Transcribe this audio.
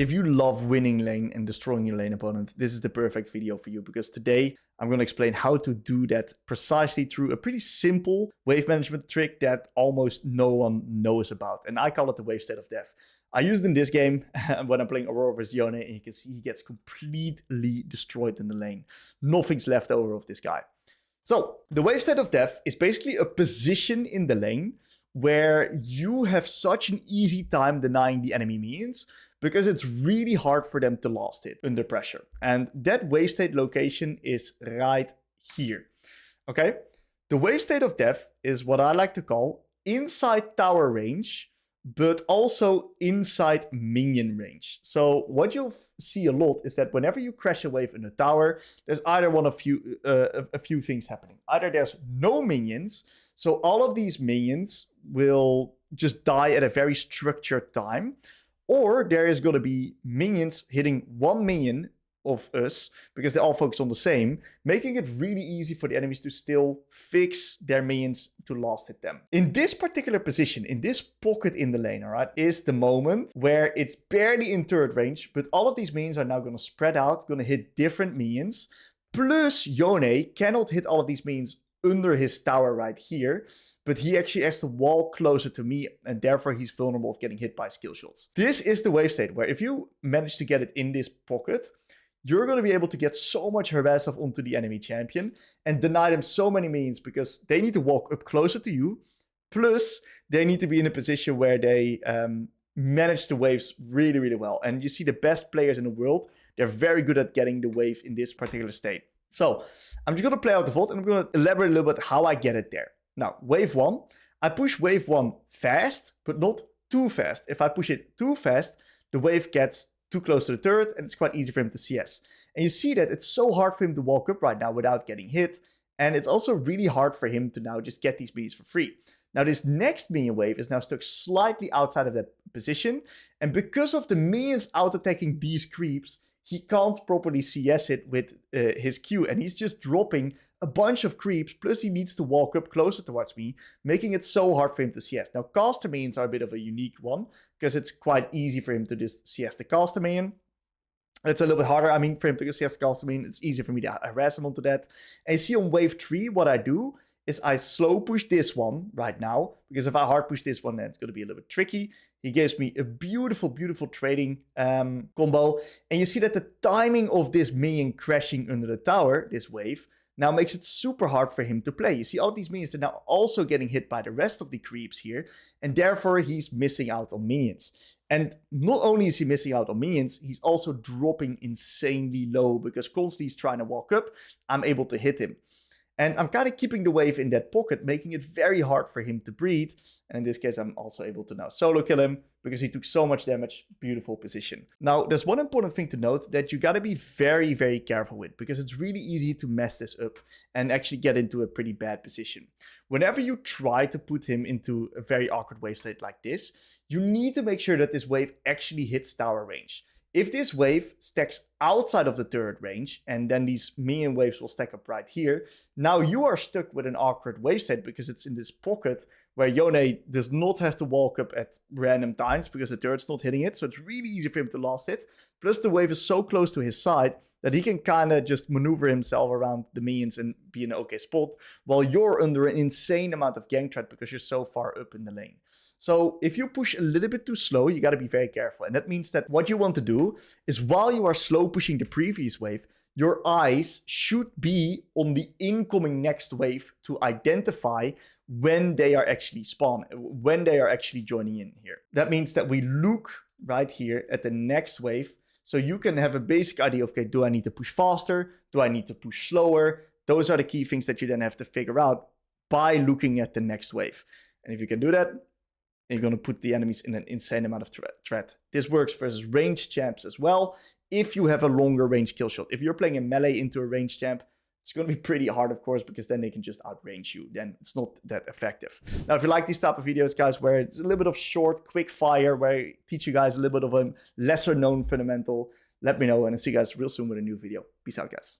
If you love winning lane and destroying your lane opponent, this is the perfect video for you, because today I'm going to explain how to do that precisely through a pretty simple wave management trick that almost no one knows about. And I call it the wave state of death. I used it in this game when I'm playing Aurora versus Yone, and you can see he gets completely destroyed in the lane. Nothing's left over of this guy. So the wave state of death is basically a position in the lane where you have such an easy time denying the enemy minions because it's really hard for them to last hit under pressure. And that wave state location is right here. Okay? The wave state of death is what I like to call inside tower range, but also inside minion range. So what you'll see a lot is that whenever you crash a wave in a tower, there's either a few things happening. Either there's no minions, so all of these minions will just die at a very structured time, or there is going to be minions hitting one minion of us because they all focus on the same, making it really easy for the enemies to still fix their minions to last hit them. In this particular position, in this pocket in the lane, all right, is the moment where it's barely in turret range, but all of these minions are now going to spread out, going to hit different minions. Plus, Yone cannot hit all of these minions under his tower right here, but he actually has to walk closer to me, and therefore he's vulnerable of getting hit by skill shots. This is the wave state where if you manage to get it in this pocket, you're going to be able to get so much harass off onto the enemy champion and deny them so many minions because they need to walk up closer to you. Plus, they need to be in a position where they manage the waves really, really well. And you see the best players in the world, they're very good at getting the wave in this particular state. So I'm just going to play out the vault and I'm going to elaborate a little bit how I get it there. Now, wave 1, I push wave 1 fast, but not too fast. If I push it too fast, the wave gets too close to the turret, and it's quite easy for him to CS. And you see that it's so hard for him to walk up right now without getting hit, and it's also really hard for him to now just get these minions for free. Now this next minion wave is now stuck slightly outside of that position, and because of the minions out-attacking these creeps, he can't properly CS it with his Q, and he's just dropping a bunch of creeps, plus he needs to walk up closer towards me, making it so hard for him to CS. Now, caster minions are a bit of a unique one, because it's quite easy for him to just CS the caster minion. It's a little bit harder, for him to CS the caster minion. It's easier for me to harass him onto that. And you see on wave 3, what I do is I slow push this one right now, because if I hard push this one, then it's going to be a little bit tricky. He gives me a beautiful, beautiful trading combo. And you see that the timing of this minion crashing under the tower, this wave, now makes it super hard for him to play. You see all of these minions are now also getting hit by the rest of the creeps here, and therefore he's missing out on minions. And not only is he missing out on minions, he's also dropping insanely low because constantly he's trying to walk up, I'm able to hit him. And I'm kind of keeping the wave in that pocket, making it very hard for him to breathe. And in this case, I'm also able to now solo kill him because he took so much damage. Beautiful position. Now, there's one important thing to note that you got to be very, very careful with, because it's really easy to mess this up and actually get into a pretty bad position. Whenever you try to put him into a very awkward wave state like this, you need to make sure that this wave actually hits tower range. If this wave stacks outside of the turret range, and then these minion waves will stack up right here, now you are stuck with an awkward wave state because it's in this pocket where Yone does not have to walk up at random times because the turret's not hitting it. So it's really easy for him to last hit. Plus the wave is so close to his side that he can kind of just maneuver himself around the minions and be in an okay spot, while you're under an insane amount of gank threat because you're so far up in the lane. So if you push a little bit too slow, you got to be very careful. And that means that what you want to do is, while you are slow pushing the previous wave, your eyes should be on the incoming next wave to identify when they are actually when they are actually joining in here. That means that we look right here at the next wave. So you can have a basic idea of, okay, do I need to push faster? Do I need to push slower? Those are the key things that you then have to figure out by looking at the next wave. And if you can do that, you're going to put the enemies in an insane amount of threat. This works versus ranged champs as well. If you have a longer range kill shot, if you're playing a melee into a ranged champ, it's going to be pretty hard, of course, because then they can just outrange you. Then it's not that effective. Now, if you like these type of videos, guys, where it's a little bit of short, quick fire, where I teach you guys a little bit of a lesser known fundamental, let me know, and I'll see you guys real soon with a new video. Peace out, guys.